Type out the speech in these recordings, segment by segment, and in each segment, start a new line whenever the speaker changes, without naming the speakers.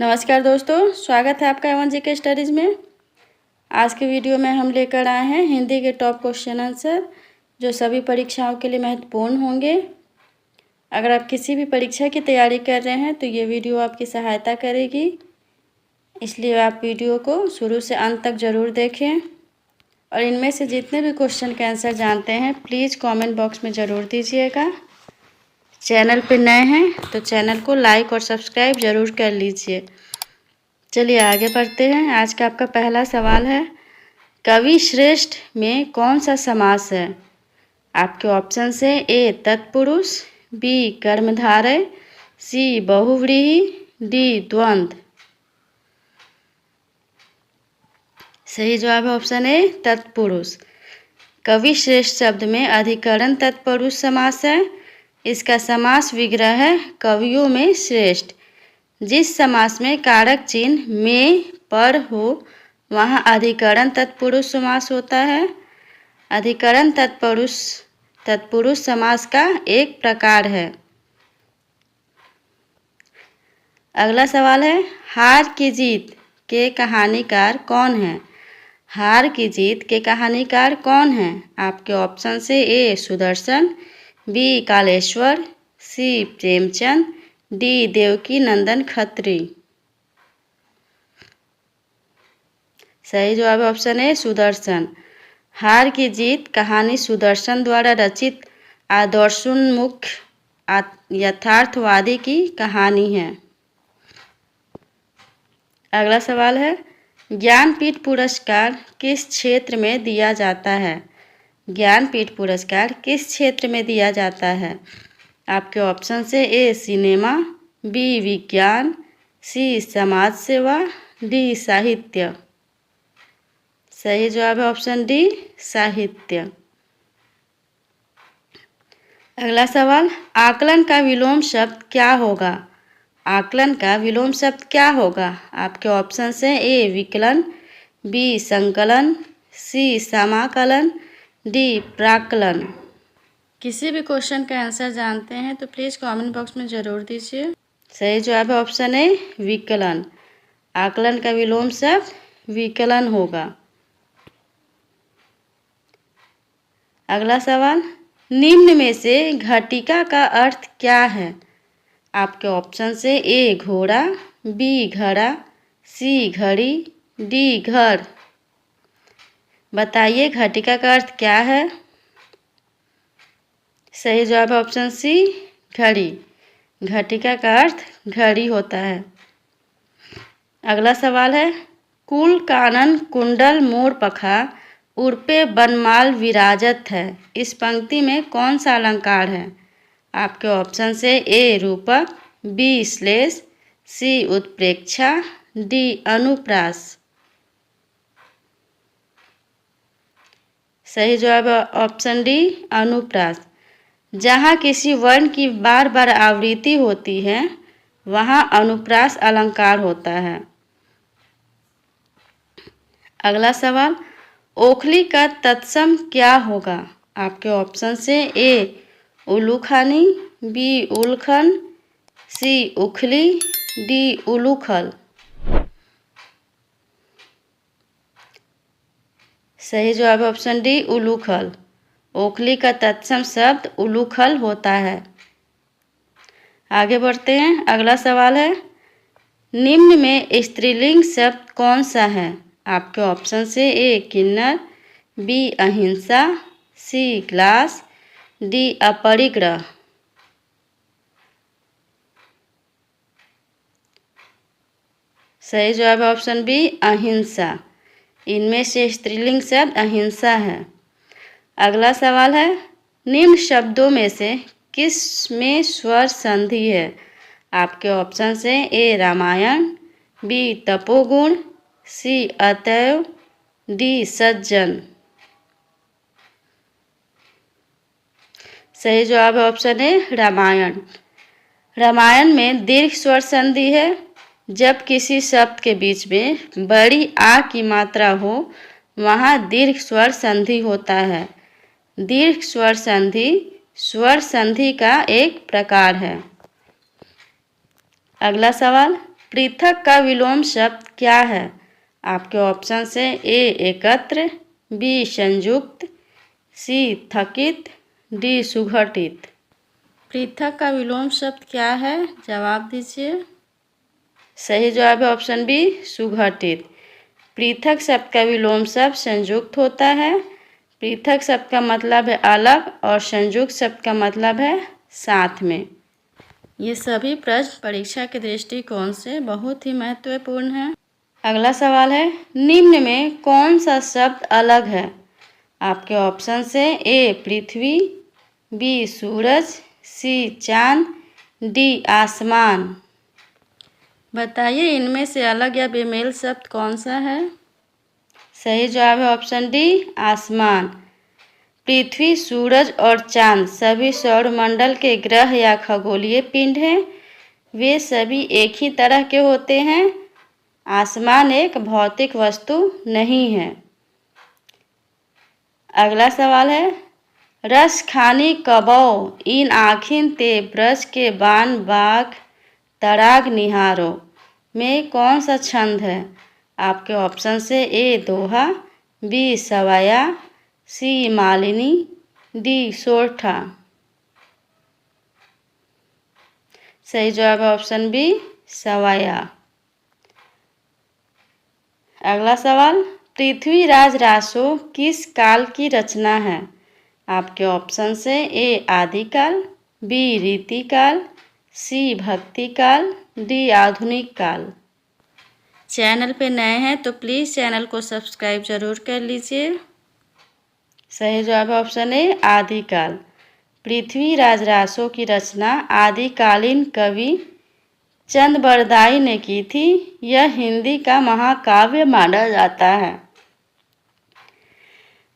नमस्कार दोस्तों, स्वागत है आपका एवन जीके स्टडीज़ में। आज के वीडियो में हम लेकर आए हैं हिंदी के टॉप क्वेश्चन आंसर जो सभी परीक्षाओं के लिए महत्वपूर्ण होंगे। अगर आप किसी भी परीक्षा की तैयारी कर रहे हैं तो ये वीडियो आपकी सहायता करेगी, इसलिए आप वीडियो को शुरू से अंत तक ज़रूर देखें और इनमें से जितने भी क्वेश्चन के आंसर जानते हैं प्लीज़ कॉमेंट बॉक्स में ज़रूर दीजिएगा। चैनल पर नए हैं तो चैनल को लाइक और सब्सक्राइब ज़रूर कर लीजिए। चलिए आगे बढ़ते हैं। आज का आपका पहला सवाल है, कवि श्रेष्ठ में कौन सा समास है? आपके ऑप्शन है ए तत्पुरुष, बी कर्मधारय, सी बहुव्रीहि, डी द्वंद्व। सही जवाब है ऑप्शन ए तत्पुरुष। कवि श्रेष्ठ शब्द में अधिकरण तत्पुरुष समास है। इसका समास विग्रह है कवियों में श्रेष्ठ। जिस समास में कारक चिन्ह में पर हो वहाँ अधिकरण तत्पुरुष समास होता है। अधिकरण तत्पुरुष समास का एक प्रकार है। अगला सवाल है, हार की जीत के कहानीकार कौन है? हार की जीत के कहानीकार कौन है? आपके ऑप्शन से ए सुदर्शन, बी कालेश्वर, सी प्रेमचंद, डी देवकी नंदन खत्री। सही जवाब है ऑप्शन ए सुदर्शन। हार की जीत कहानी सुदर्शन द्वारा रचित आदर्शोन्मुख यथार्थवादी की कहानी है। अगला सवाल है, ज्ञानपीठ पुरस्कार किस क्षेत्र में दिया जाता है? ज्ञानपीठ पुरस्कार किस क्षेत्र में दिया जाता है? आपके ऑप्शन से ए सिनेमा, बी विज्ञान, सी समाज सेवा, डी साहित्य। सही जवाब है ऑप्शन डी साहित्य। अगला सवाल, आकलन का विलोम शब्द क्या होगा? आकलन का विलोम शब्द क्या होगा? आपके ऑप्शन से ए विकलन, बी संकलन, सी समाकलन, डी प्राक्कलन। किसी भी क्वेश्चन का आंसर जानते हैं तो प्लीज़ कमेंट बॉक्स में ज़रूर दीजिए। सही जवाब है ऑप्शन ए विकलन। आकलन का विलोम शब्द विकलन होगा। अगला सवाल, निम्न में से घटिका का अर्थ क्या है? आपके ऑप्शन से ए घोड़ा, बी घड़ा, सी घड़ी, डी घर। बताइए घटिका का अर्थ क्या है? सही जवाब है ऑप्शन सी घड़ी। घटिका का अर्थ घड़ी होता है। अगला सवाल है, कुल कानन कुंडल मोर पखा उर्पे बनमाल विराजत है। इस पंक्ति में कौन सा अलंकार है? आपके ऑप्शन से ए रूपक, बी श्लेष, सी उत्प्रेक्षा, डी अनुप्रास। सही जवाब है ऑप्शन डी अनुप्रास। जहाँ किसी वर्ण की बार बार आवृत्ति होती है वहाँ अनुप्रास अलंकार होता है। अगला सवाल, ओखली का तत्सम क्या होगा? आपके ऑप्शन से ए उलूखानी, बी उलखन, सी उखली, डी उलूखल। सही जवाब है ऑप्शन डी उलूखल। ओखली का तत्सम शब्द उलूखल होता है। आगे बढ़ते हैं। अगला सवाल है, निम्न में स्त्रीलिंग शब्द कौन सा है? आपके ऑप्शन से ए किन्नर, बी अहिंसा, सी ग्लास, डी अपरिग्रह। सही जवाब है ऑप्शन बी अहिंसा। इनमें से स्त्रीलिंग शब्द अहिंसा है। अगला सवाल है, निम्न शब्दों में से किस में स्वर संधि है? आपके ऑप्शन से ए रामायण, बी तपोगुण, सी अतएव, डी सज्जन। सही जवाब है ऑप्शन ए रामायण। रामायण में दीर्घ स्वर संधि है। जब किसी शब्द के बीच में बड़ी आ की मात्रा हो वहाँ दीर्घ स्वर संधि होता है। दीर्घ स्वर संधि का एक प्रकार है। अगला सवाल, पृथक का विलोम शब्द क्या है? आपके ऑप्शन से ए एकत्र, बी संयुक्त, सी थकित, डी सुगठित। पृथक का विलोम शब्द क्या है? जवाब दीजिए। सही जवाब है ऑप्शन बी सुगठित। पृथक शब्द का विलोम शब्द संयुक्त होता है। पृथक शब्द का मतलब है अलग और संयुक्त शब्द का मतलब है साथ में। ये सभी प्रश्न परीक्षा के दृष्टिकोण से बहुत ही महत्वपूर्ण है। अगला सवाल है, निम्न में कौन सा शब्द अलग है? आपके ऑप्शन से ए पृथ्वी, बी सूरज, सी चांद, डी आसमान। बताइए इनमें से अलग या बेमेल शब्द कौन सा है? सही जवाब है ऑप्शन डी आसमान। पृथ्वी, सूरज और चांद सभी सौरमंडल के ग्रह या खगोलीय पिंड हैं। वे सभी एक ही तरह के होते हैं। आसमान एक भौतिक वस्तु नहीं है। अगला सवाल है, रस खानी कबौ इन आखिन ते ब्रज के बान बाग तड़ाग निहारो में कौन सा छंद है? आपके ऑप्शन से ए दोहा, बी सवाया, सी मालिनी, डी सोरठा। सही जवाब है ऑप्शन बी सवाया। अगला सवाल, पृथ्वीराज रासो किस काल की रचना है? आपके ऑप्शन से ए आदिकाल, बी रीतिकाल, सी भक्तिकाल, डी आधुनिक काल। चैनल पे नए हैं तो प्लीज़ चैनल को सब्सक्राइब जरूर कर लीजिए। सही जवाब है ऑप्शन ए आदिकाल। पृथ्वीराज रासो की रचना आदिकालीन कवि चंद बरदाई ने की थी। यह हिंदी का महाकाव्य माना जाता है।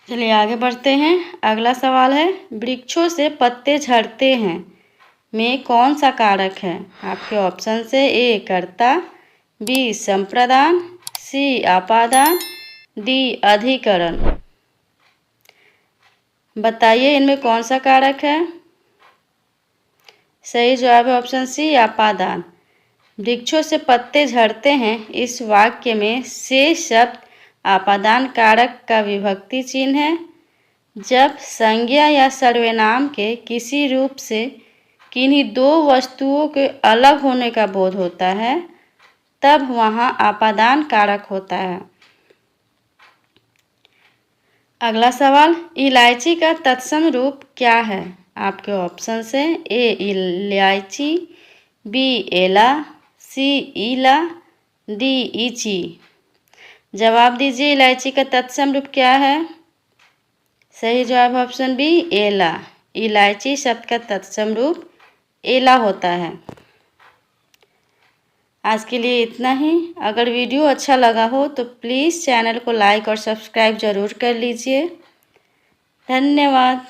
चलिए आगे बढ़ते हैं। अगला सवाल है, वृक्षों से पत्ते झड़ते हैं में कौन सा कारक है? आपके ऑप्शन से ए कर्ता, बी संप्रदान, सी आपादान, डी अधिकरण। बताइए इनमें कौन सा कारक है? सही जवाब है ऑप्शन सी आपादान। वृक्षों से पत्ते झड़ते हैं इस वाक्य में शेष शब्द आपादान कारक का विभक्ति चिन्ह है। जब संज्ञा या सर्वनाम के किसी रूप से किन्हीं दो वस्तुओं के अलग होने का बोध होता है तब वहाँ आपादान कारक होता है। अगला सवाल, इलायची का तत्सम रूप क्या है? आपके ऑप्शन से ए इलायची, बी एला, सी ईला, डी इची। जवाब दीजिए इलायची का तत्सम रूप क्या है? सही जवाब ऑप्शन बी एला। इलायची शब्द का तत्सम रूप एला होता है। आज के लिए इतना ही। अगर वीडियो अच्छा लगा हो तो प्लीज़ चैनल को लाइक और सब्सक्राइब ज़रूर कर लीजिए। धन्यवाद।